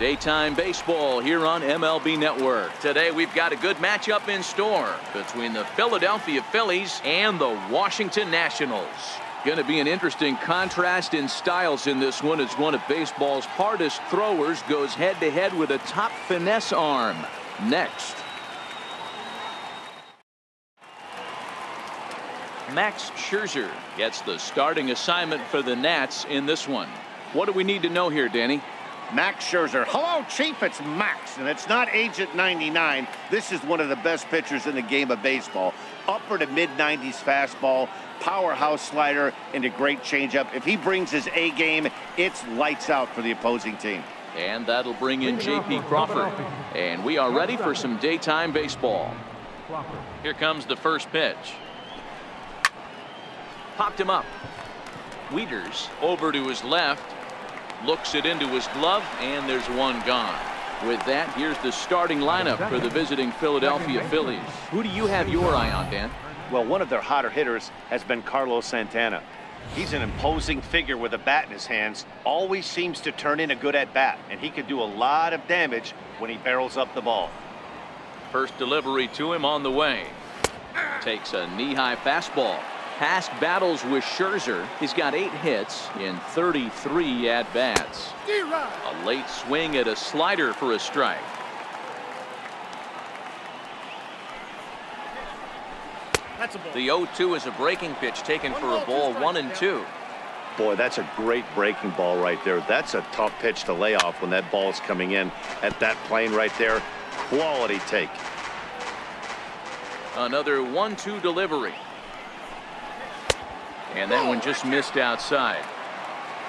Daytime baseball here on MLB Network. Today we've got a good matchup in store between the Philadelphia Phillies and the Washington Nationals. Going to be an interesting contrast in styles in this one as one of baseball's hardest throwers goes head-to-head with a top finesse arm. Next. Max Scherzer gets the starting assignment for the Nats in this one. What do we need to know here, Danny? Max Scherzer. Hello, Chief. It's Max, and it's not Agent 99. This is one of the best pitchers in the game of baseball. Upper to mid-90s fastball, powerhouse slider, and a great changeup. If he brings his A game, it's lights out for the opposing team. And that'll bring in J.P. Crawford. And we are ready for some daytime baseball. Here comes the first pitch. Popped him up. Wieters over to his left. Looks it into his glove, and there's one gone. With that, here's the starting lineup for the visiting Philadelphia Phillies. Who do you have your eye on, Dan? Well, one of their hotter hitters has been Carlos Santana. He's an imposing figure with a bat in his hands. Always seems to turn in a good at-bat, and he can do a lot of damage when he barrels up the ball. First delivery to him on the way. Takes a knee-high fastball. Past battles with Scherzer, he's got 8 hits in 33 at-bats. A late swing at a slider for a strike. The 0-2 is a breaking pitch taken for a ball, 1-2. Boy, that's a great breaking ball right there. That's a tough pitch to lay off when that ball's coming in at that plane right there. Quality take. Another 1-2 delivery. And that one just missed outside.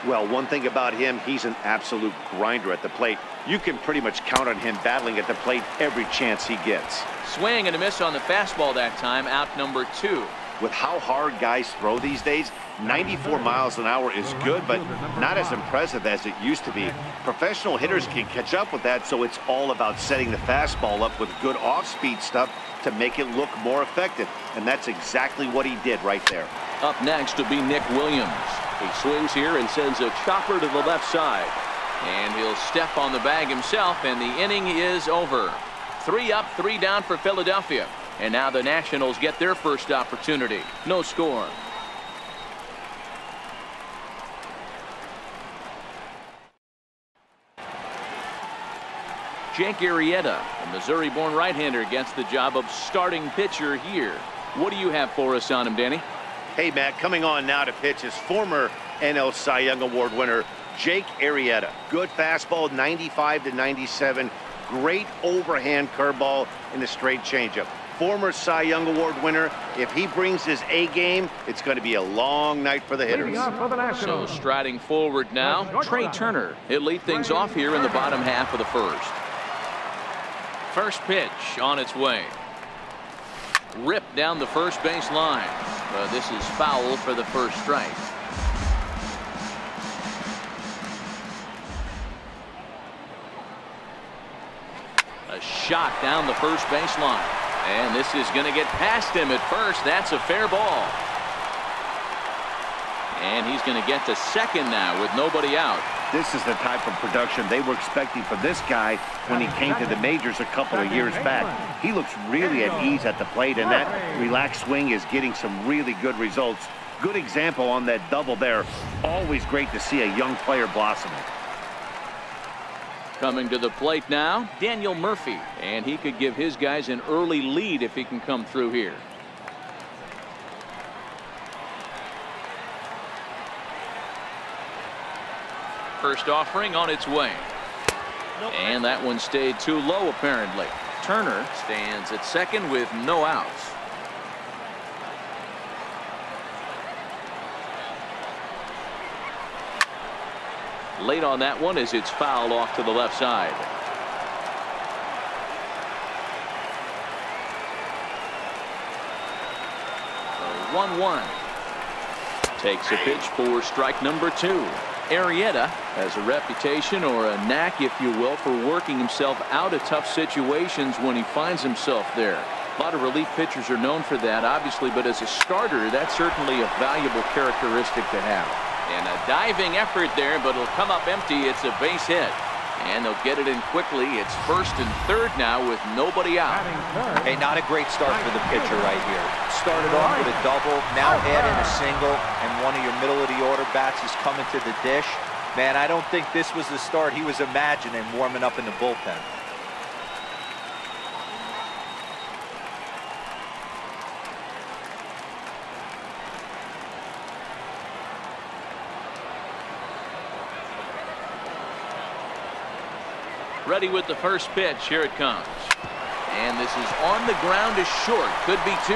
Well, one thing about him, he's an absolute grinder at the plate. You can pretty much count on him battling at the plate every chance he gets. Swing and a miss on the fastball that time, out number 2. With how hard guys throw these days, 94 miles an hour is good, but not as impressive as it used to be. Professional hitters can catch up with that, so it's all about setting the fastball up with good off-speed stuff to make it look more effective. And that's exactly what he did right there. Up next to be Nick Williams. He swings here and sends a chopper to the left side. And he'll step on the bag himself, and the inning is over. 3 up, 3 down for Philadelphia. And now the Nationals get their first opportunity. No score. Jake Arrieta, a Missouri-born right-hander, gets the job of starting pitcher here. What do you have for us on him, Danny? Hey, Matt, coming on now to pitch is former NL Cy Young Award winner Jake Arrieta. Good fastball, 95 to 97. Great overhand curveball and a straight changeup. Former Cy Young Award winner. If he brings his A game, it's going to be a long night for the hitters. So striding forward now, Trey Turner. He'll lead things off here in the bottom half of the first. First pitch on its way. Ripped down the first base line. This is foul for the first strike. A shot down the first baseline. And this is going to get past him at first. That's a fair ball. And he's going to get to second now with nobody out. This is the type of production they were expecting for this guy when he came to the majors a couple of years back. He looks really at ease at the plate, and that relaxed swing is getting some really good results. Good example on that double there. Always great to see a young player blossoming. Coming to the plate now, Daniel Murphy. And he could give his guys an early lead if he can come through here. First offering on its way. And that one stayed too low apparently. Turner stands at second with no outs. Late on that one as it's fouled off to the left side. So 1-1. Takes a pitch for strike number 2. Arrieta has a reputation, or a knack if you will, for working himself out of tough situations when he finds himself there. A lot of relief pitchers are known for that, obviously, but as a starter, that's certainly a valuable characteristic to have. And a diving effort there, but it'll come up empty. It's a base hit. And they'll get it in quickly. It's 1st and 3rd now with nobody out. Hey, not a great start for the pitcher right here. Started off with a double, now add in a single, and one of your middle-of-the-order bats is coming to the dish. Man, I don't think this was the start he was imagining warming up in the bullpen. Ready with the first pitch. Here it comes. And this is on the ground to short. Could be 2.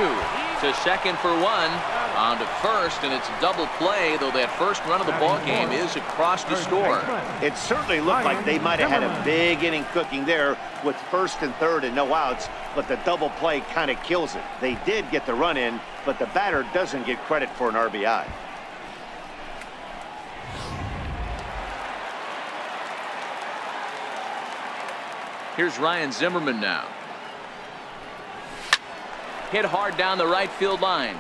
To second for 1. On to first, and it's a double play, though that first run of the ball game is across to score. It certainly looked like they might have had a big inning cooking there with 1st and 3rd and no outs, but the double play kind of kills it. They did get the run in, but the batter doesn't get credit for an RBI. Here's Ryan Zimmerman now. Hit hard down the right field line,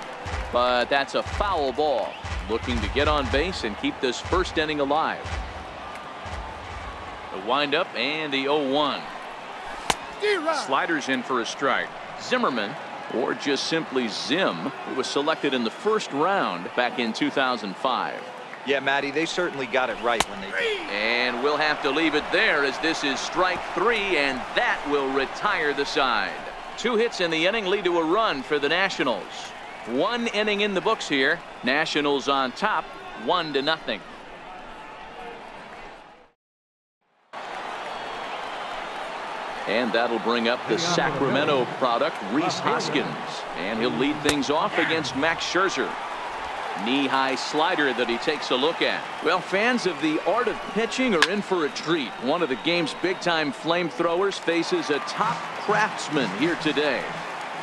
but that's a foul ball. Looking to get on base and keep this first inning alive. The windup and the 0-1. Sliders in for a strike. Zimmerman, or just simply Zim, who was selected in the 1st round back in 2005. Yeah, Matty, they certainly got it right when they did. And we'll have to leave it there as this is strike 3, and that will retire the side. 2 hits in the inning lead to a run for the Nationals. 1 inning in the books here. Nationals on top, 1-0. And that'll bring up the Sacramento product, Rhys Hoskins. And he'll lead things off against Max Scherzer. Knee-high slider that he takes a look at. Well, fans of the art of pitching are in for a treat. One of the game's big-time flamethrowers faces a top craftsman here today.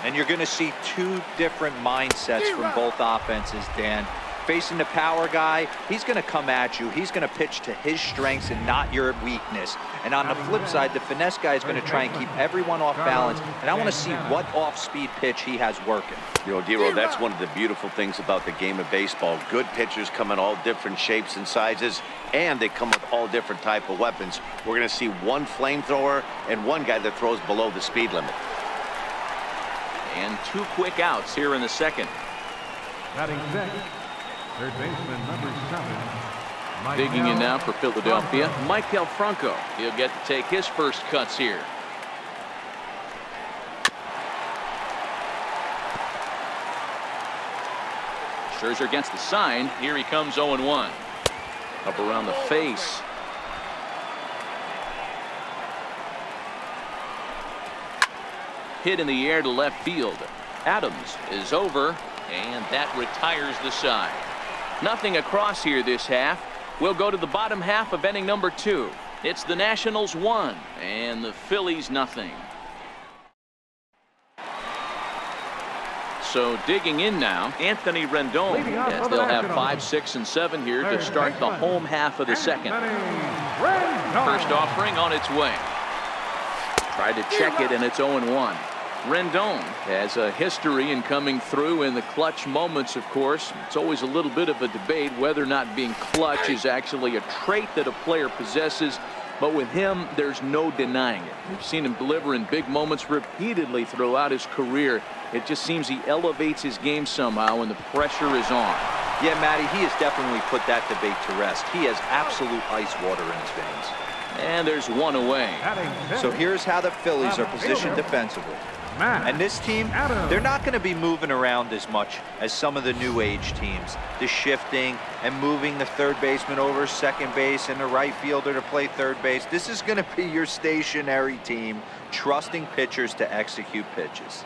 And you're going to see 2 different mindsets from both offenses, Dan. Facing the power guy, he's going to come at you. He's going to pitch to his strengths and not your weakness. And on the flip side, the finesse guy is going to try and keep everyone off balance. And I want to see what off-speed pitch he has working. You know, D-Roll, that's one of the beautiful things about the game of baseball. Good pitchers come in all different shapes and sizes, and they come with all different type of weapons. We're going to see 1 flamethrower and 1 guy that throws below the speed limit. And 2 quick outs here in the 2nd. Batting 6th, third baseman number 7. Digging in now for Philadelphia, Maikel Franco. He'll get to take his first cuts here. Scherzer against the sign. Here he comes 0-1. Up around the face. Hit in the air to left field. Adams is over, and that retires the side. Nothing across here this half. We'll go to the bottom half of inning number 2. It's the Nationals 1 and the Phillies nothing. So digging in now, Anthony Rendon, as they'll have 5, 6, and 7 here to start the home half of the 2nd. First offering on its way. Tried to check it, and it's 0-1. Rendon has a history in coming through in the clutch moments, of course. It's always a little bit of a debate whether or not being clutch is actually a trait that a player possesses. But with him, there's no denying it. We've seen him deliver in big moments repeatedly throughout his career. It just seems he elevates his game somehow when the pressure is on. Yeah, Matty, he has definitely put that debate to rest. He has absolute ice water in his veins. And there's 1 away. So here's how the Phillies are positioned defensively. And this team, they're not going to be moving around as much as some of the new age teams. The shifting and moving the third baseman over second base and the right fielder to play third base. This is going to be your stationary team, trusting pitchers to execute pitches.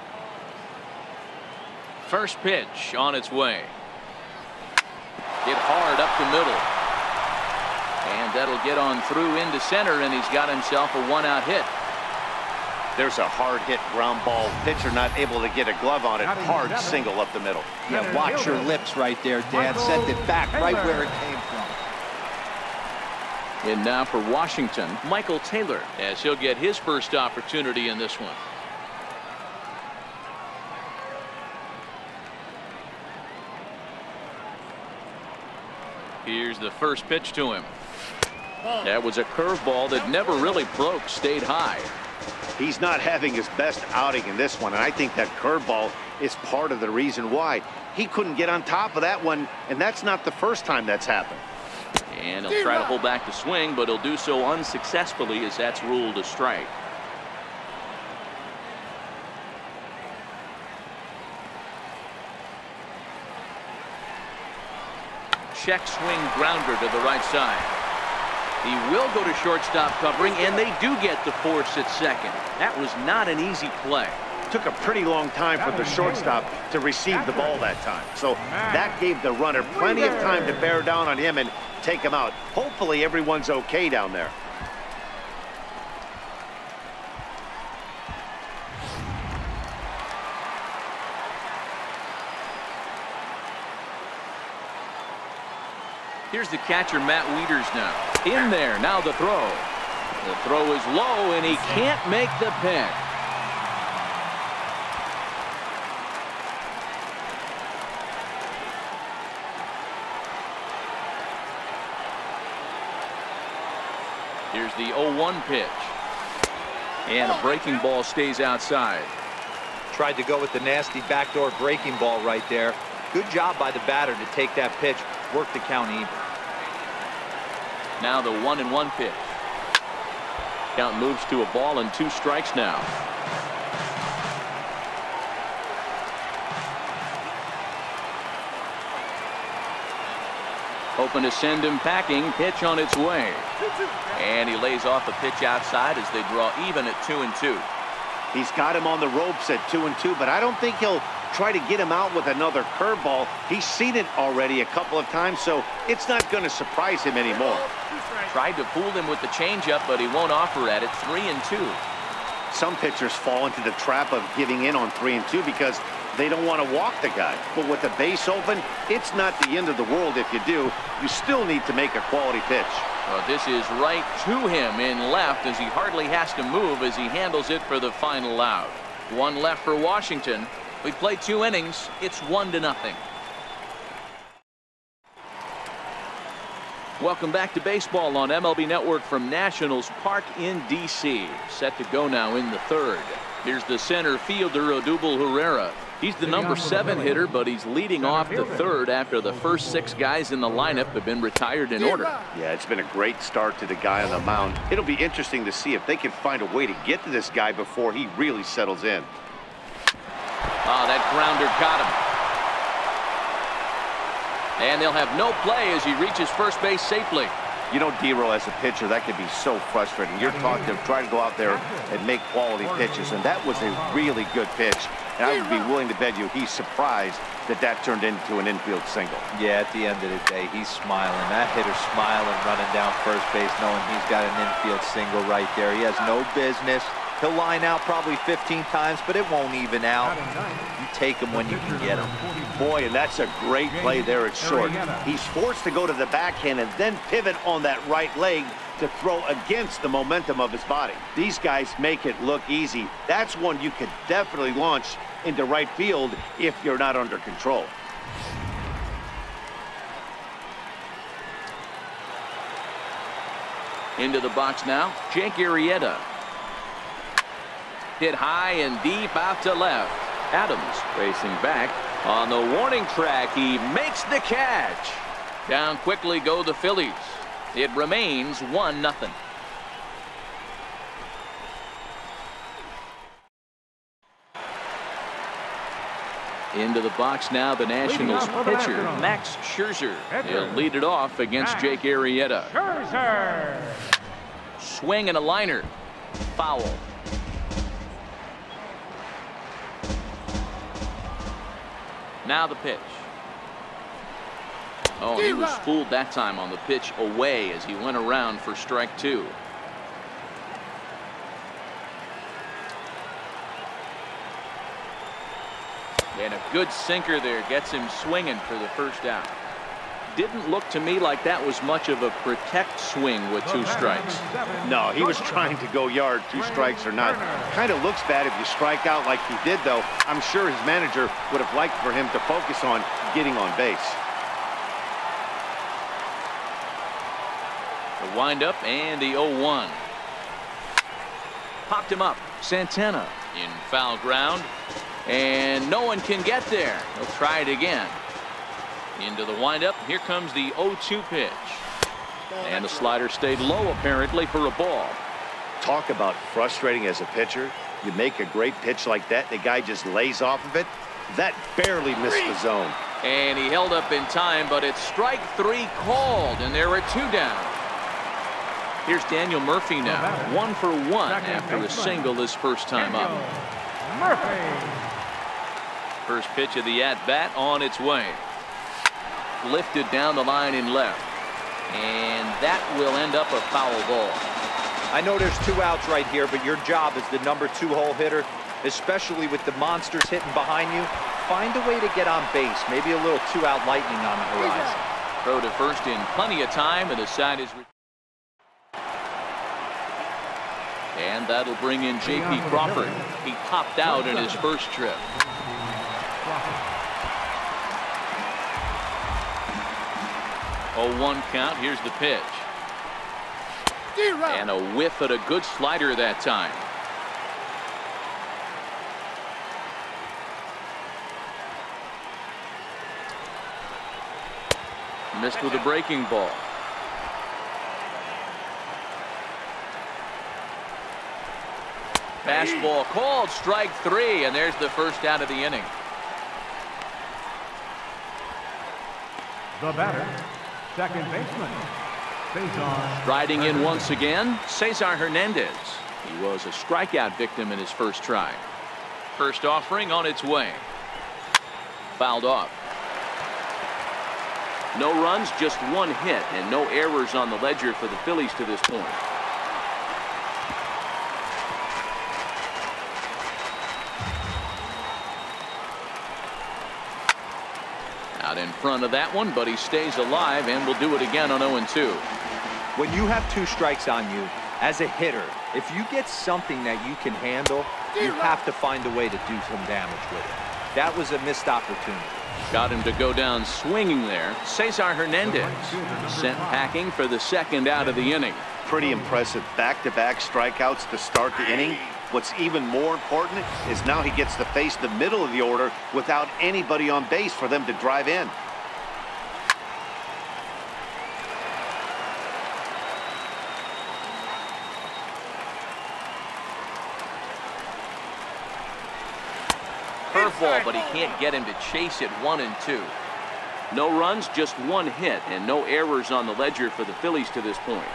First pitch on its way. Hit hard up the middle. And that'll get on through into center, and he's got himself a 1-out hit. There's a hard hit ground ball. Pitcher not able to get a glove on it. Hard single up the middle. Yeah, watch your lips right there, Dan. Sent it back right where it came from. And now for Washington, Michael Taylor, as he'll get his first opportunity in this one. Here's the first pitch to him. That was a curveball that never really broke, stayed high. He's not having his best outing in this one, and I think that curveball is part of the reason why. He couldn't get on top of that one, and that's not the first time that's happened. And he'll try to hold back the swing, but he'll do so unsuccessfully as that's ruled a strike. Check swing grounder to the right side. He will go to shortstop covering, and they do get the force at second. That was not an easy play. Took a pretty long time for the shortstop to receive the ball that time. So that gave the runner plenty of time to bear down on him and take him out. Hopefully everyone's okay down there. Here's the catcher, Matt Wieters now. In there, now the throw. The throw is low, and he can't make the pick. Here's the 0-1 pitch. And a breaking ball stays outside. Tried to go with the nasty backdoor breaking ball right there. Good job by the batter to take that pitch, work the count even. Now the 1-1 pitch. Count moves to a ball and 2 strikes now. Hoping to send him packing. Pitch on its way. And he lays off a pitch outside as they draw even at 2-2. He's got him on the ropes at 2-2, but I don't think he'll try to get him out with another curveball. He's seen it already a couple of times, so it's not going to surprise him anymore. Tried to fool him with the changeup, but he won't offer at it. 3-2. Some pitchers fall into the trap of giving in on 3-2 because they don't want to walk the guy. But with the base open, it's not the end of the world if you do. You still need to make a quality pitch. Well, this is right to him in left as he hardly has to move as he handles it for the final out. 1 left for Washington. We played 2 innings. It's 1-0. Welcome back to baseball on MLB Network from Nationals Park in D.C. Set to go now in the 3rd. Here's the center fielder, Odubel Herrera. He's the number 7 hitter, but he's leading off the 3rd after the first 6 guys in the lineup have been retired in order. Yeah, it's been a great start to the guy on the mound. It'll be interesting to see if they can find a way to get to this guy before he really settles in. Oh, that grounder got him. And they'll have no play as he reaches first base safely. You know, D-Roll, as a pitcher, that can be so frustrating. You're taught to try to go out there and make quality pitches, and that was a really good pitch. And I would be willing to bet you he's surprised that that turned into an infield single. Yeah, at the end of the day, he's smiling. That hitter's smiling, running down first base, knowing he's got an infield single right there. He has no business. He'll line out probably 15 times, but it won't even out. You take him when you can get him. Boy, and that's a great play there at short. He's forced to go to the backhand and then pivot on that right leg to throw against the momentum of his body. These guys make it look easy. That's one you could definitely launch into right field if you're not under control. Into the box now, Jake Arrieta. Hit high and deep out to left. Adams racing back on the warning track. He makes the catch. Down quickly go the Phillies. It remains 1-0. Into the box now, the Nationals pitcher, Max Scherzer. He'll lead it off against Jake Arrieta. Swing and a liner. Foul. Now the pitch. Oh, he was fooled that time on the pitch away as he went around for strike 2. And a good sinker there gets him swinging for the first out. Didn't look to me like that was much of a protect swing with 2 strikes. No, he was trying to go yard, 2 strikes or not. Kind of looks bad if you strike out like he did, though. I'm sure his manager would have liked for him to focus on getting on base. The windup and the 0-1. Popped him up. Santana in foul ground. And no one can get there. He'll try it again. Into the windup. Here comes the 0-2 pitch. And the slider stayed low apparently for a ball. Talk about frustrating as a pitcher. You make a great pitch like that, the guy just lays off of it. That barely missed the zone. And he held up in time, but it's strike 3 called, and there are 2 down. Here's Daniel Murphy now, 1 for 1 after a single his first time up. First pitch of the at-bat on its way. Lifted down the line in left. And that will end up a foul ball. I know there's 2 outs right here, but your job as the number 2 hole hitter, especially with the monsters hitting behind you, find a way to get on base. Maybe a little 2-out lightning on the horizon. Throw to first in plenty of time, and the side is... And that'll bring in J.P. Crawford. He popped out in his first trip. 0-1 count. Here's the pitch. And a whiff at a good slider that time. Missed with a breaking ball. Fastball called, strike 3, and there's the first out of the inning. The batter, second baseman, Cesar. Riding in once again, Cesar Hernandez. He was a strikeout victim in his first try. First offering on its way. Fouled off. No runs, just 1 hit, and no errors on the ledger for the Phillies to this point. Out in front of that one, but he stays alive and will do it again on 0-2. When you have 2 strikes on you, as a hitter, if you get something that you can handle, you have to find a way to do some damage with it. That was a missed opportunity. Got him to go down swinging there. Cesar Hernandez sent packing for the second out of the inning. Pretty impressive back-to-back strikeouts to start the inning. What's even more important is now he gets to face the middle of the order without anybody on base for them to drive in. Curveball, but he can't get him to chase it 1-2. No runs, just 1 hit, and no errors on the ledger for the Phillies to this point.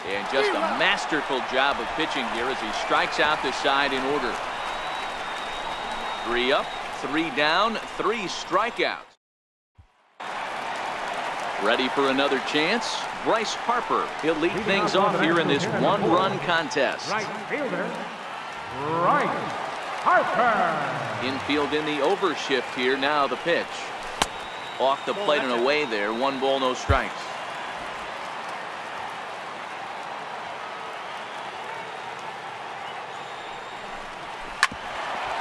And just a masterful job of pitching here as he strikes out the side in order. 3 up, 3 down, 3 strikeouts. Ready for another chance? Bryce Harper. He'll lead things off here in this 1-run contest. Right fielder, Bryce Harper. Infield in the overshift here. Now the pitch. Off the plate and away there. 1 ball, no strikes.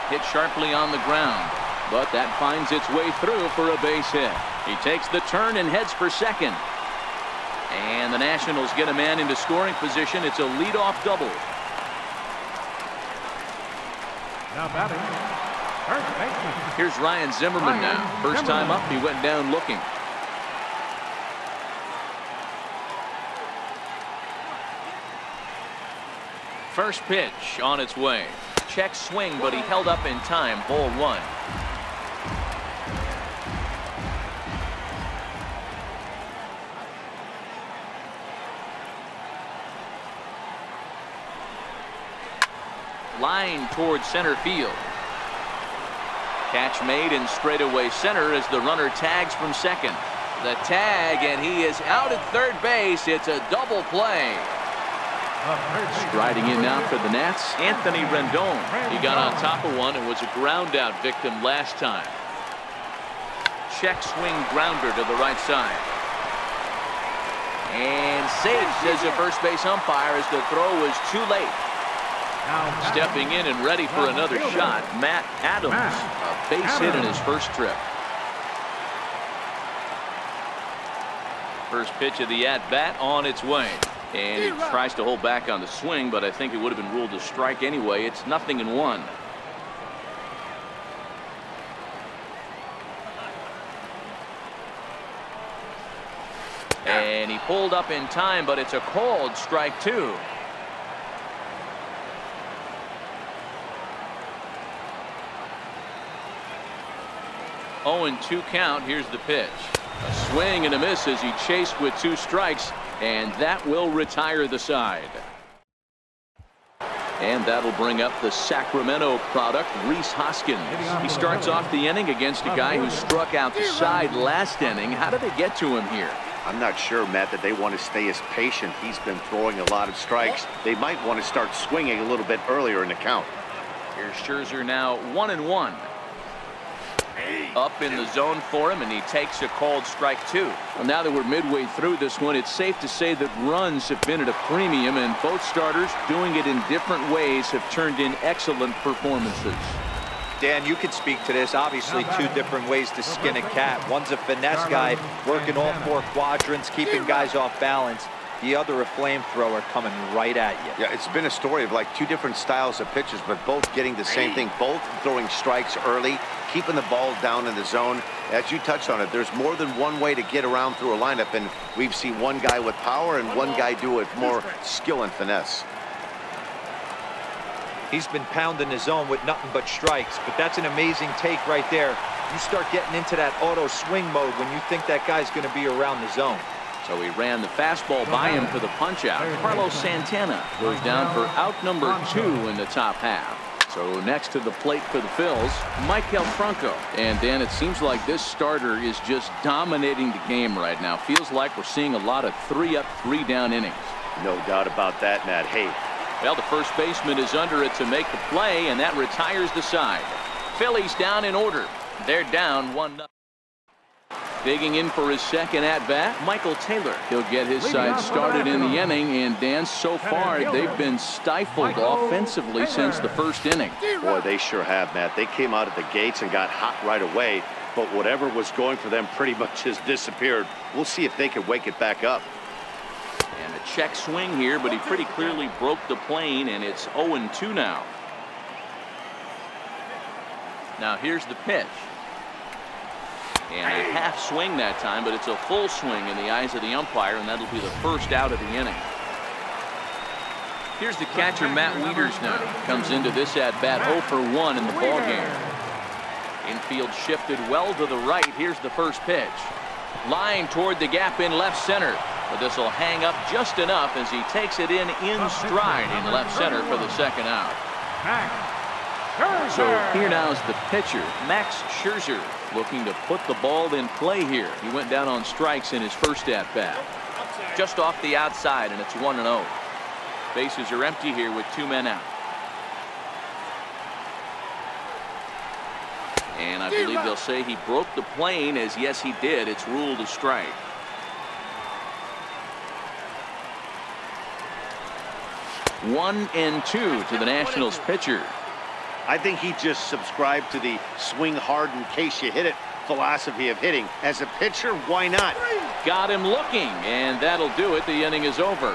Hit sharply on the ground, but that finds its way through for a base hit. He takes the turn and heads for second. And the Nationals get a man into scoring position. It's a leadoff double. Now batting, first baseman. Here's Ryan Zimmerman now. First time up, he went down looking. First pitch on its way. Check swing, but he held up in time. Ball 1. Line towards center field. Catch made in straightaway center as the runner tags from second. The tag, and he is out at third base. It's a double play. Striding in now for the Nats, Anthony Rendon. He got on top of one and was a ground out victim last time. Check swing grounder to the right side. And safe, says the first base umpire, as the throw was too late. Stepping in and ready for another shot, Matt Adams. A base hit in his first trip. First pitch of the at-bat on its way. And he tries to hold back on the swing, but I think it would have been ruled a strike anyway. It's 0-1. And he pulled up in time, but it's a called strike 2. Oh, and 2 count. Here's the pitch. A swing and a miss as he chased with 2 strikes, and that will retire the side. And that'll bring up the Sacramento product, Rhys Hoskins. He starts off the inning against a guy who struck out the side last inning. How did they get to him here? I'm not sure, Matt, that they want to stay as patient. He's been throwing a lot of strikes. They might want to start swinging a little bit earlier in the count. Here's Scherzer now 1-1. Up in the zone for him, and he takes a called strike 2. Well, now that we're midway through this one, it's safe to say that runs have been at a premium, and both starters, doing it in different ways, have turned in excellent performances. Dan, you could speak to this. Obviously, 2 different ways to skin a cat. One's a finesse guy, working all 4 quadrants, keeping guys off balance. The other, a flamethrower coming right at you. Yeah, it's been a story of like 2 different styles of pitches, but both getting the same thing. Both throwing strikes early, keeping the ball down in the zone. As you touched on it, there's more than one way to get around through a lineup, and we've seen one guy with power and one guy do it more skill and finesse. He's been pounding the zone with nothing but strikes, but that's an amazing take right there. You start getting into that auto swing mode when you think that guy's going to be around the zone. So he ran the fastball by him for the punch out. Carlos Santana goes down for out number 2 in the top half. So next to the plate for the Phils, Maikel Franco. And Dan, it seems like this starter is just dominating the game right now. Feels like we're seeing a lot of 3-up, 3-down innings. No doubt about that, Matt. Hey. Well, the first baseman is under it to make the play, and that retires the side. Phillies down in order. They're down 1-0. Digging in for his second at-bat, Michael Taylor. He'll get his side started in the inning, and Dan, so far they've been stifled offensively since the first inning. Boy, they sure have, Matt. They came out of the gates and got hot right away, but whatever was going for them pretty much has disappeared. We'll see if they can wake it back up. And a check swing here, but he pretty clearly broke the plane, and it's 0-2 now. Now here's the pitch. And a half swing that time, but it's a full swing in the eyes of the umpire, and that'll be the first out of the inning. Here's the catcher, Matt Wieters now. Comes into this at-bat 0 for 1 in the ballgame. Infield shifted well to the right. Here's the first pitch. Line toward the gap in left center. But this will hang up just enough as he takes it in stride in left center for the second out. So here now is the pitcher, Max Scherzer, looking to put the ball in play here. He went down on strikes in his first at-bat. Just off the outside, and it's 1-0. Bases are empty here with 2 men out. And I believe they'll say he broke the plane, as yes he did. It's ruled a strike. One and 2 to the Nationals pitcher. I think he just subscribed to the swing hard in case you hit it philosophy of hitting. As a pitcher, why not? Got him looking, and that'll do it. The inning is over.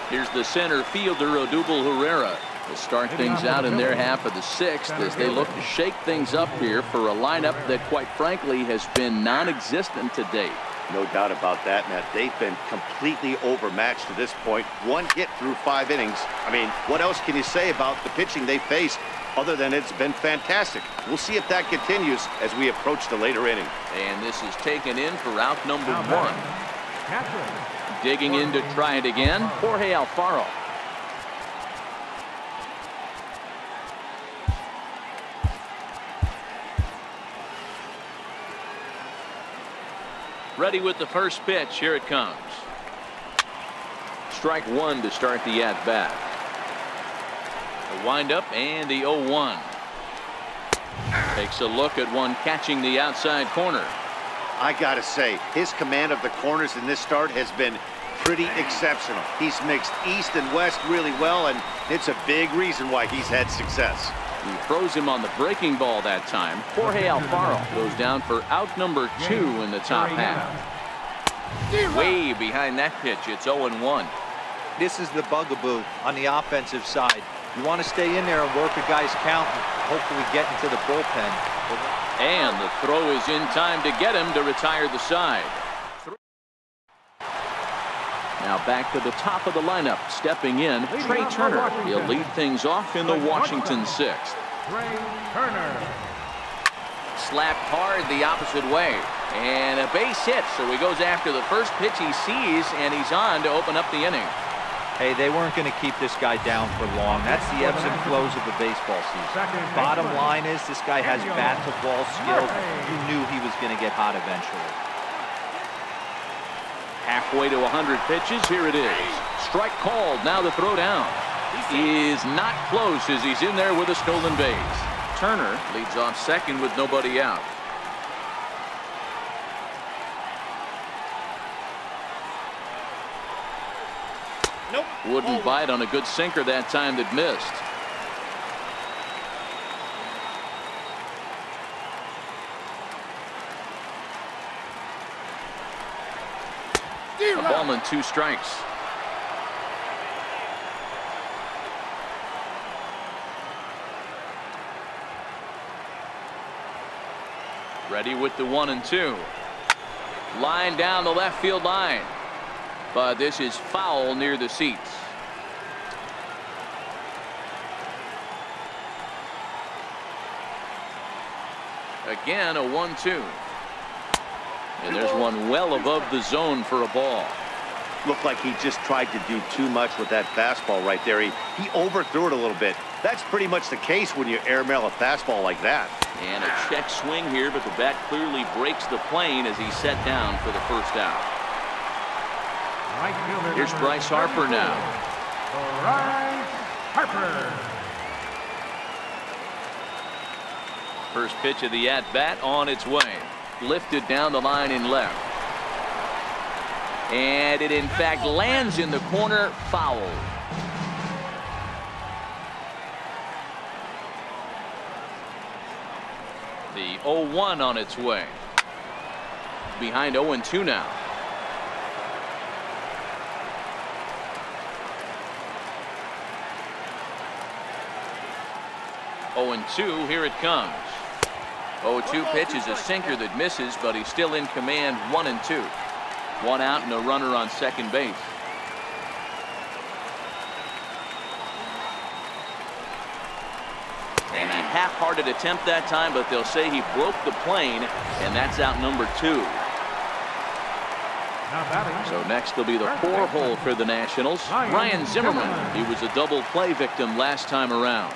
Here's the center fielder, Odubel Herrera, to start things out in their half of the 6th as they look to shake things up here for a lineup that, quite frankly, has been non-existent to date. No doubt about that, Matt. They've been completely overmatched to this point. 1 hit through 5 innings. I mean, what else can you say about the pitching they faced other than it's been fantastic? We'll see if that continues as we approach the later inning. And this is taken in for out number 1. Digging in to try it again, Jorge Alfaro. Ready with the first pitch. Here it comes. Strike 1 to start the at-bat. The windup and the 0-1. Takes a look at one catching the outside corner. I gotta say, his command of the corners in this start has been pretty exceptional. He's mixed east and west really well, and it's a big reason why he's had success. He throws him on the breaking ball that time. Jorge Alfaro goes down for out number 2 in the top half. Way behind that pitch. It's 0-1. This is the bugaboo on the offensive side. You want to stay in there and work a guy's count and hopefully get into the bullpen. And the throw is in time to get him to retire the side. Now back to the top of the lineup. Stepping in, Trey Turner. He'll lead things off in the Washington sixth. Trey Turner. Slapped hard the opposite way. And a base hit. So he goes after the first pitch he sees, and he's on to open up the inning. Hey, they weren't going to keep this guy down for long. That's the ebbs and flows of the baseball season. Bottom line is this guy has bat-to-ball skills. You knew he was going to get hot eventually. Halfway to 100 pitches. Here it is. Strike called. Now the throw down is not close as he's in there with a stolen base. Turner leads off second with nobody out. Nope. Wouldn't bite on a good sinker that time that missed. A ball and 2 strikes. Ready with the 1-2. Line down the left field line. But this is foul near the seats. Again, a 1-2. And there's one well above the zone for a ball. Looked like he just tried to do too much with that fastball right there. He overthrew it a little bit. That's pretty much the case when you airmail a fastball like that. And a check swing here, but the bat clearly breaks the plane as he's set down for the first out. Here's Bryce Harper now. Bryce Harper. First pitch of the at-bat on its way. Lifted down the line in left. And it in fact lands in the corner. Foul. The 0-1 on its way. Behind 0-2 now. Oh, and 2, here it comes. 0-2 pitch is a sinker that misses, but he's still in command. 1-2. 1 out and a runner on second base. And a half-hearted attempt that time, but they'll say he broke the plane, and that's out number 2. So next will be the 4-hole for the Nationals. Ryan Zimmerman. He was a double play victim last time around.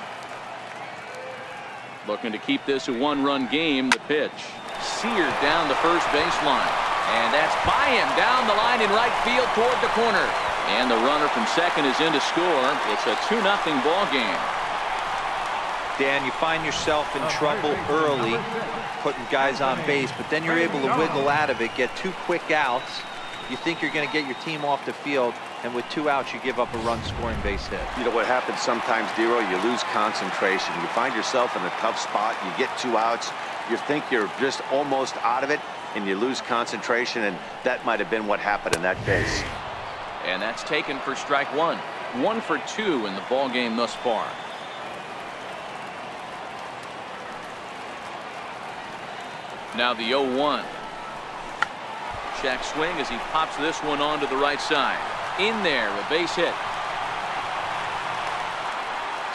Looking to keep this a 1-run game. The pitch seared down the first baseline, and that's by him down the line in right field toward the corner, and the runner from second is in to score. It's a 2-0 ball game. Dan, you find yourself in trouble early putting guys on base, but then you're able to wiggle out of it, get 2 quick outs. You think you're going to get your team off the field, and with 2 outs you give up a run scoring base hit. You know what happens sometimes, Dero? You lose concentration. You find yourself in a tough spot. You get 2 outs. You think you're just almost out of it, and you lose concentration, and that might have been what happened in that case. And that's taken for strike 1. 1 for 2 in the ball game thus far. Now the 0-1. Check swing as he pops this one onto the right side. In there, a base hit.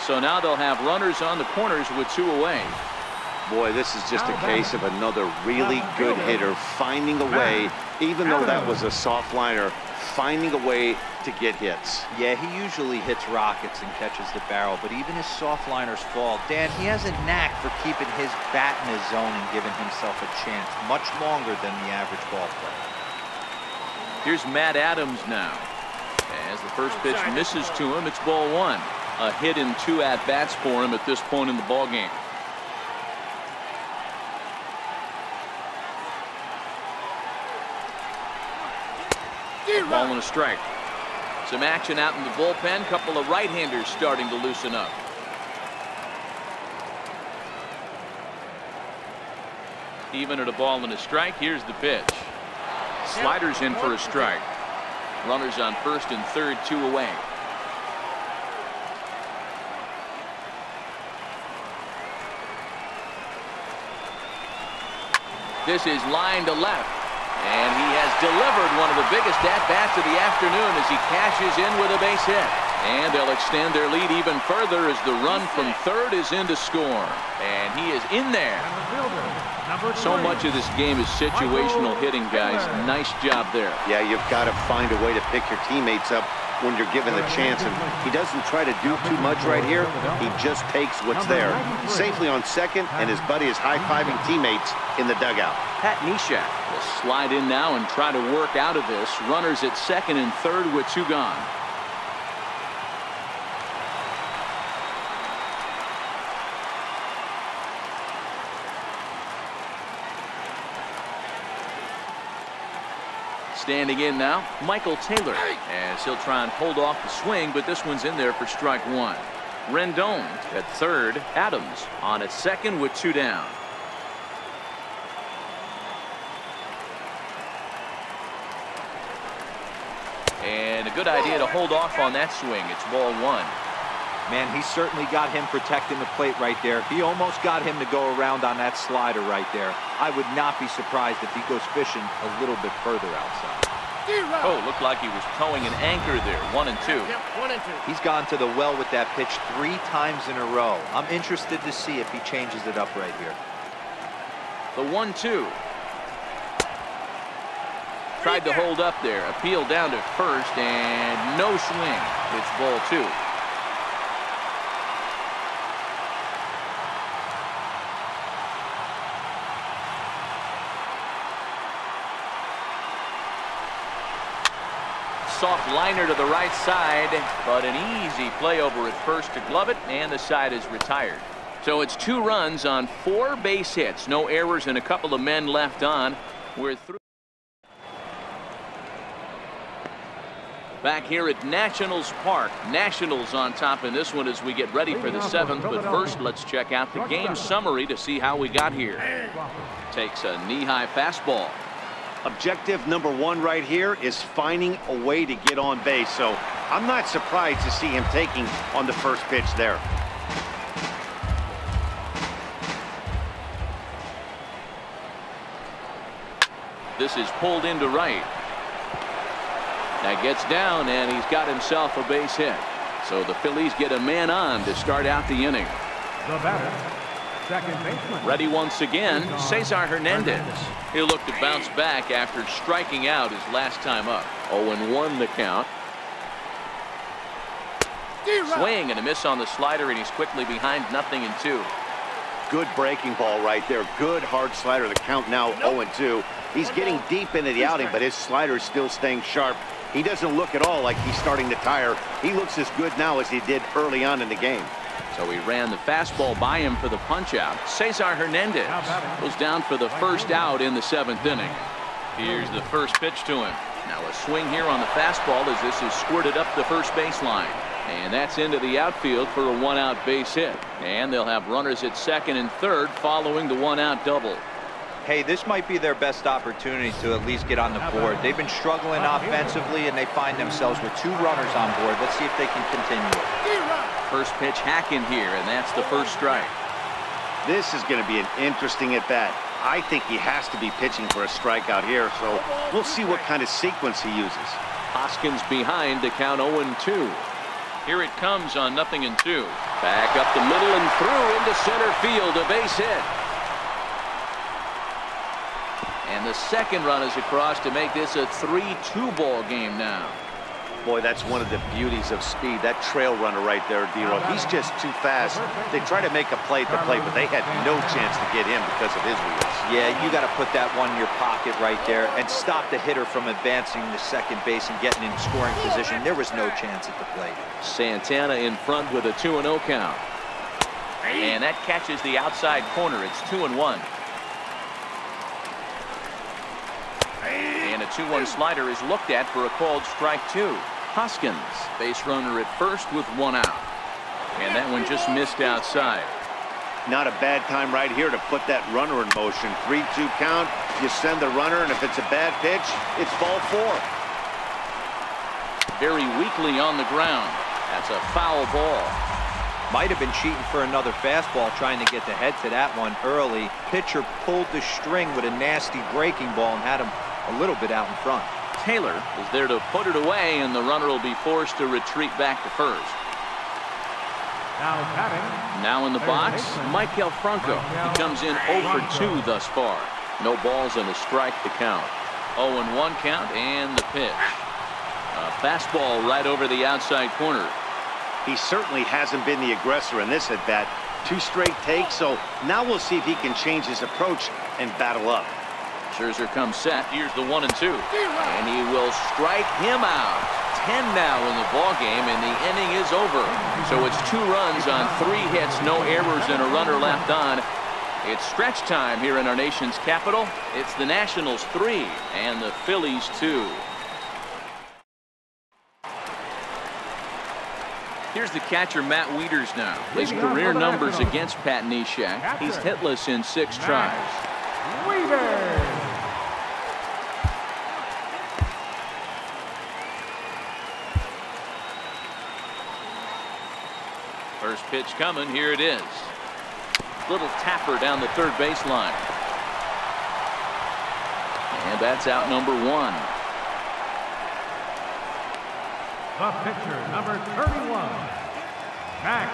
So now they'll have runners on the corners with 2 away. Boy, this is just a case of another really good hitter finding a way, even though that was a soft liner, finding a way to get hits. Yeah, he usually hits rockets and catches the barrel, but even his soft liners fall. Dan, he has a knack for keeping his bat in his zone and giving himself a chance much longer than the average ball player. Here's Matt Adams now. As the first pitch misses to him, it's ball 1. A hit in 2 at-bats for him at this point in the ball game. A ball and a strike. Some action out in the bullpen. Couple of right-handers starting to loosen up. Even at a ball and a strike. Here's the pitch. Sliders in for a strike. Runners on first and third, 2 away. This is line to left. And he has delivered one of the biggest at-bats of the afternoon as he cashes in with a base hit. And they'll extend their lead even further as the run from third is in to score. And he is in there. So much of this game is situational hitting, guys. Nice job there. Yeah, you've got to find a way to pick your teammates up when you're given the chance, and he doesn't try to do too much right here. He just takes what's there. Safely on second, and his buddy is high-fiving teammates in the dugout. Pat Neshek will slide in now and try to work out of this. Runners at second and third with 2 gone. Standing in now, Michael Taylor, as he'll try and hold off the swing, but this one's in there for strike 1. Rendon at third, Adams on at second with 2 down. And a good idea to hold off on that swing. It's ball 1. Man, he certainly got him protecting the plate right there. He almost got him to go around on that slider right there. I would not be surprised if he goes fishing a little bit further outside. Oh, looked like he was towing an anchor there. 1 and 2. Yep, 1 and 2. He's gone to the well with that pitch 3 times in a row. I'm interested to see if he changes it up right here. The 1-2. Tried to hold up there. Appeal down to first and no swing. It's ball 2. Soft liner to the right side, but an easy play over at first to glove it, and the side is retired. So it's 2 runs on 4 base hits. No errors and a couple of men left on. We're through. Back here at Nationals Park. Nationals on top in this one as we get ready for the 7th. But first, let's check out the game summary to see how we got here. Takes a knee-high fastball. Objective number 1 right here is finding a way to get on base. So I'm not surprised to see him taking on the first pitch there. This is pulled into right. That gets down, and he's got himself a base hit. So the Phillies get a man on to start out the inning. The batter, second baseman. Ready once again, Cesar Hernandez. He'll look to bounce back after striking out his last time up. 0-1 the count. Swing and a miss on the slider, and he's quickly behind 0-2. Good breaking ball right there. Good hard slider. The count now 0-2. He's getting deep into the outing, but his slider is still staying sharp. He doesn't look at all like he's starting to tire. He looks as good now as he did early on in the game. So he ran the fastball by him for the punch-out. Cesar Hernandez goes down for the first out in the 7th inning. Here's the first pitch to him. Now a swing here on the fastball as this is squirted up the first baseline. And that's into the outfield for a 1-out base hit. And they'll have runners at second and third following the 1-out double. Hey, this might be their best opportunity to at least get on the board. They've been struggling offensively, and they find themselves with 2 runners on board. Let's see if they can continue it. First pitch hack in here, and that's the first strike. This is going to be an interesting at-bat. I think he has to be pitching for a strikeout here, so we'll see what kind of sequence he uses. Hoskins behind to count 0-2. Here it comes on 0-2. Back up the middle and through into center field, a base hit. And the second run is across to make this a 3-2 ball game now. Boy, that's one of the beauties of speed. That trail runner right there, D-Row. He's just too fast. They try to make a play at the plate, but they had no chance to get him because of his wheels. Yeah, you got to put that one in your pocket right there and stop the hitter from advancing to second base and getting in scoring position. There was no chance at the plate. Santana in front with a 2-0 count. And that catches the outside corner. It's 2-1. And a 2-1 slider is looked at for a called strike 2. Hoskins, base runner at first with 1 out. And that one just missed outside. Not a bad time right here to put that runner in motion. 3-2 count. You send the runner, and if it's a bad pitch, it's ball 4. Very weakly on the ground. That's a foul ball. Might have been cheating for another fastball, trying to get the head to that one early. Pitcher pulled the string with a nasty breaking ball and had him a little bit out in front. Taylor is there to put it away, and the runner will be forced to retreat back to first. Now in the box, Michael Franco. He comes in 0 for 2 thus far. No balls and a strike to count. 0-1 count, and the pitch. A fastball right over the outside corner. He certainly hasn't been the aggressor in this at-bat. 2 straight takes, so now we'll see if he can change his approach and battle up. Scherzer comes set. Here's the 1-2. And he will strike him out. 10 now in the ball game, and the inning is over. So it's 2 runs on 3 hits, no errors, and a runner left on. It's stretch time here in our nation's capital. It's the Nationals 3 and the Phillies 2. Here's the catcher, Matt Wieters now. His career numbers against Pat Neshek. He's hitless in 6 tries. First pitch coming. Here it is. Little tapper down the third baseline. And that's out number 1. The pitcher, number 31, Max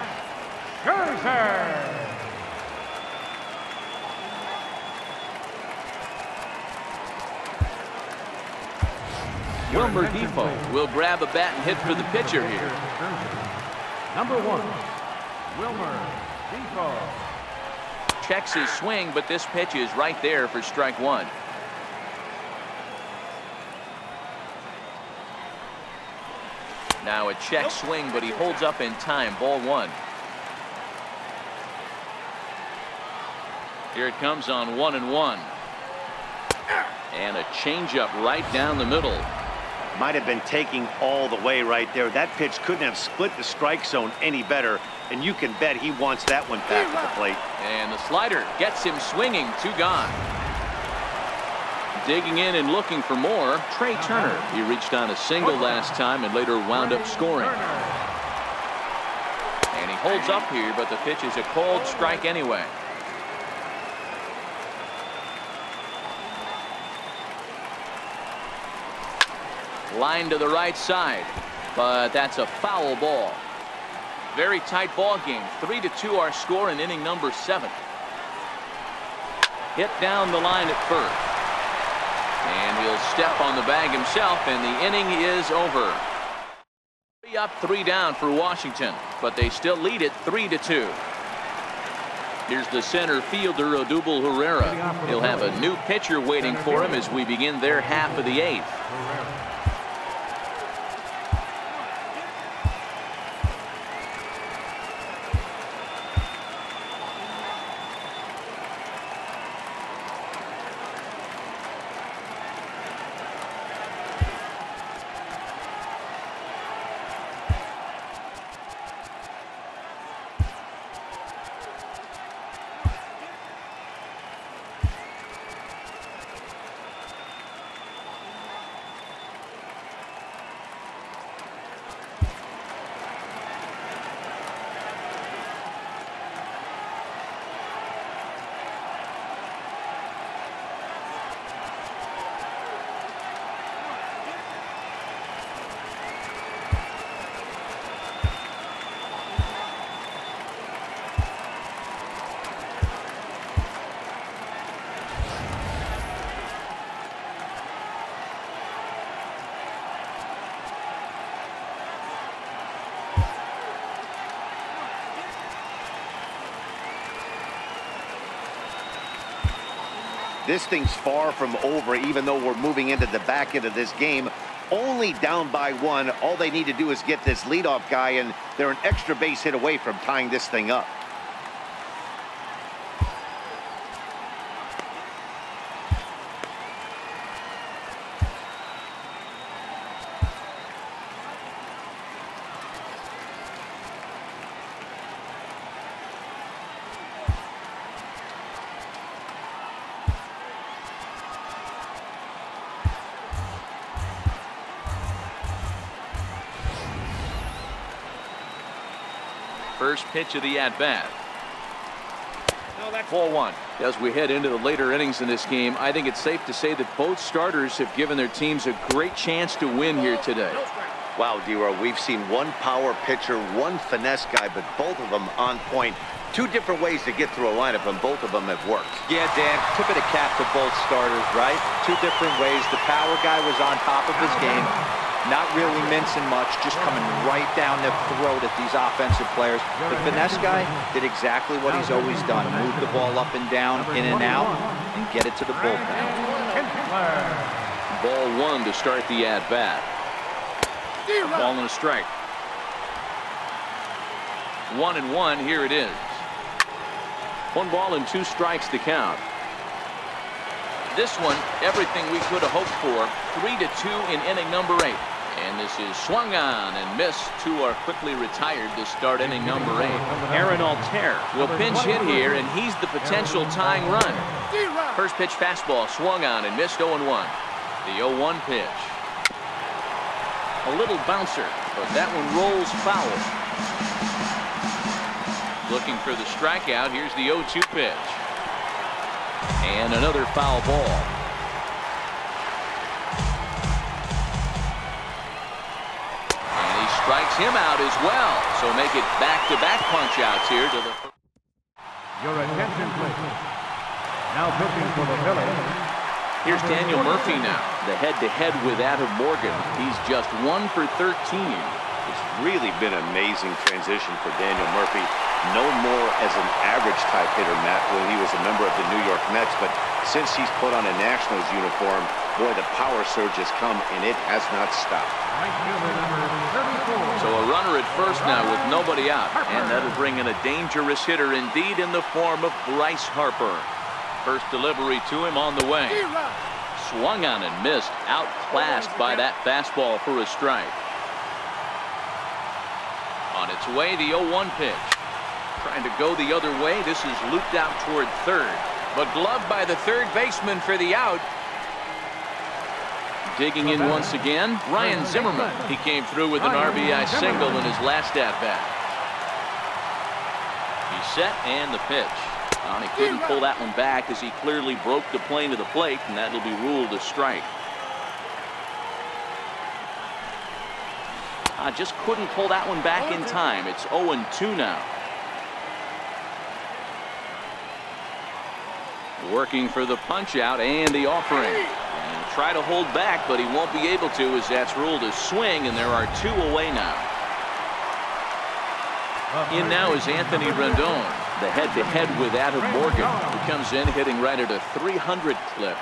Scherzer. Wilmer Difo will grab a bat and hit for the pitcher here. Number 1, Wilmer Difo. Checks his swing, but this pitch is right there for strike 1. Now a check swing, but he holds up in time. Ball 1. Here it comes on 1-1. And a changeup right down the middle. Might have been taking all the way right there. That pitch couldn't have split the strike zone any better, and you can bet he wants that one back at the plate. And the slider gets him swinging. 2 gone. Digging in and looking for more, Trey Turner. He reached on a single last time and later wound up scoring. And he holds up here, but the pitch is a cold strike anyway. Line to the right side, but that's a foul ball. Very tight ball game. 3-2 our score in inning number 7. Hit down the line at first. And he'll step on the bag himself, and the inning is over. 3 up, 3 down for Washington, but they still lead it 3-2. Here's the center fielder, Odubel Herrera. He'll have a new pitcher waiting for him as we begin their half of the 8th. This thing's far from over, even though we're moving into the back end of this game. Only down by 1. All they need to do is get this leadoff guy, and they're an extra base hit away from tying this thing up. First pitch of the at-bat. Ball one. As we head into the later innings in this game, I think it's safe to say that both starters have given their teams a great chance to win here today. Wow, D-Roy, we've seen one power pitcher, one finesse guy, but both of them on point. Two different ways to get through a lineup, and both of them have worked. Yeah, Dan, tip of the cap to both starters, right? Two different ways. The power guy was on top of his game, not really mincing much, just coming right down the throat at these offensive players. The finesse guy did exactly what he's always done. Move the ball up and down, in and out, and get it to the bullpen. Ball one to start the at-bat. Ball and a strike. 1-1, here it is. 1 ball and 2 strikes to count. This one, everything we could have hoped for. 3-2 in inning number 8. And this is swung on and missed. 2 are quickly retired to start inning number 8. Aaron Altair will pinch hit here, and he's the potential tying run. First pitch fastball swung on and missed. 0-1. The 0-1 pitch. A little bouncer, but that one rolls foul. Looking for the strikeout. Here's the 0-2 pitch. And another foul ball. And he strikes him out as well. So make it back-to-back punch-outs here to the... Your attention, please. Now pitching for the Phillies. Here's Daniel Murphy now. The head-to-head with Adam Morgan. He's just 1 for 13. It's really been an amazing transition for Daniel Murphy. No more as an average type hitter, Matt, when he was a member of the New York Mets, but since he's put on a Nationals uniform, boy, the power surge has come, and it has not stopped. So a runner at first now with nobody out, and that'll bring in a dangerous hitter indeed in the form of Bryce Harper. First delivery to him on the way. Swung on and missed, outclassed by that fastball for a strike. On its way, the 0-1 pitch. Trying to go the other way. This is looped out toward third, but gloved by the third baseman for the out. Digging in once again, Ryan Zimmerman. He came through with an RBI single in his last at-bat. He's set and the pitch. He couldn't pull that one back as he clearly broke the plane to the plate, and that'll be ruled a strike. Just couldn't pull that one back in time. It's 0-2 now. Working for the punch out and the offering. And try to hold back, but he won't be able to as that's ruled a swing, and there are 2 away now. In now is Anthony Rendon. The head-to-head with Adam Morgan, who comes in hitting right at a 300 clip.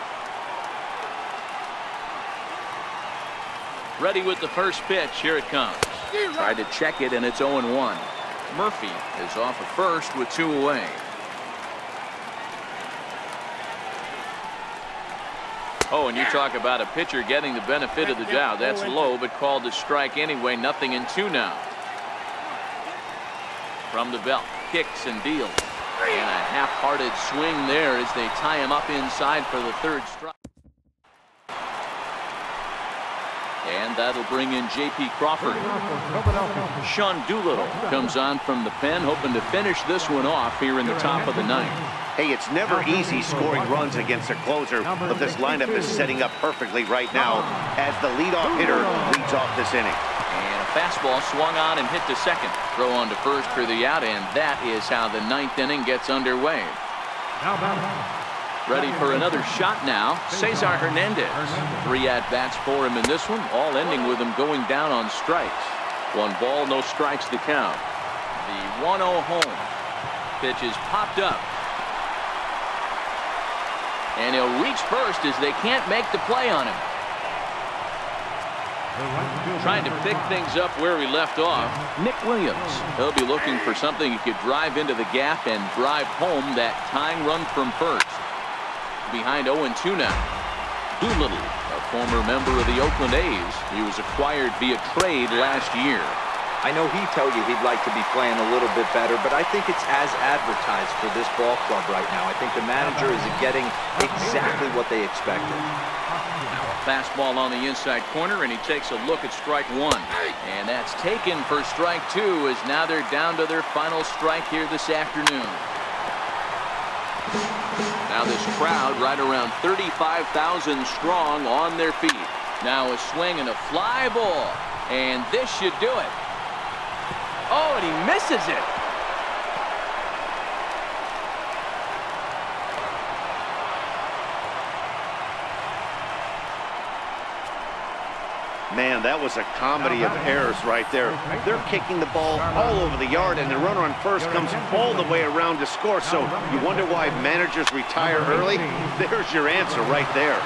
Ready with the first pitch. Here it comes. Tried to check it, and it's 0-1. Murphy is off at first with 2 away. Oh, and you talk about a pitcher getting the benefit of the doubt. That's low, but called a strike anyway. 0-2 now. From the belt, kicks and deals. And a half-hearted swing there as they tie him up inside for the 3rd strike. And that'll bring in J.P. Crawford. Sean Doolittle comes on from the pen, hoping to finish this one off here in the top of the 9th. Hey, it's never easy scoring runs against a closer, but this lineup is setting up perfectly right now as the leadoff hitter leads off this inning. And a fastball swung on and hit to second. Throw on to first for the out, and that is how the 9th inning gets underway. Ready for another shot now, Cesar Hernandez. 3 at-bats for him in this one, all ending with him going down on strikes. 1 ball, no strikes to count. The 1-0 home. Pitch is popped up. And he'll reach first as they can't make the play on him. Trying to pick things up where he left off. Nick Williams. He'll be looking for something he could drive into the gap and drive home that tying run from first. Behind 0-2 now. Doolittle, a former member of the Oakland A's. He was acquired via trade last year. I know he'd tell you he'd like to be playing a little bit better, but I think it's as advertised for this ball club right now. I think the manager is getting exactly what they expected. Now a fastball on the inside corner, and he takes a look at strike one. And that's taken for strike two, as now they're down to their final strike here this afternoon. Now this crowd right around 35,000 strong on their feet. Now a swing and a fly ball, and this should do it. Oh, and he misses it. Man, that was a comedy of errors right there. They're kicking the ball all over the yard, and the runner on first comes all the way around to score. So you wonder why managers retire early? There's your answer right there.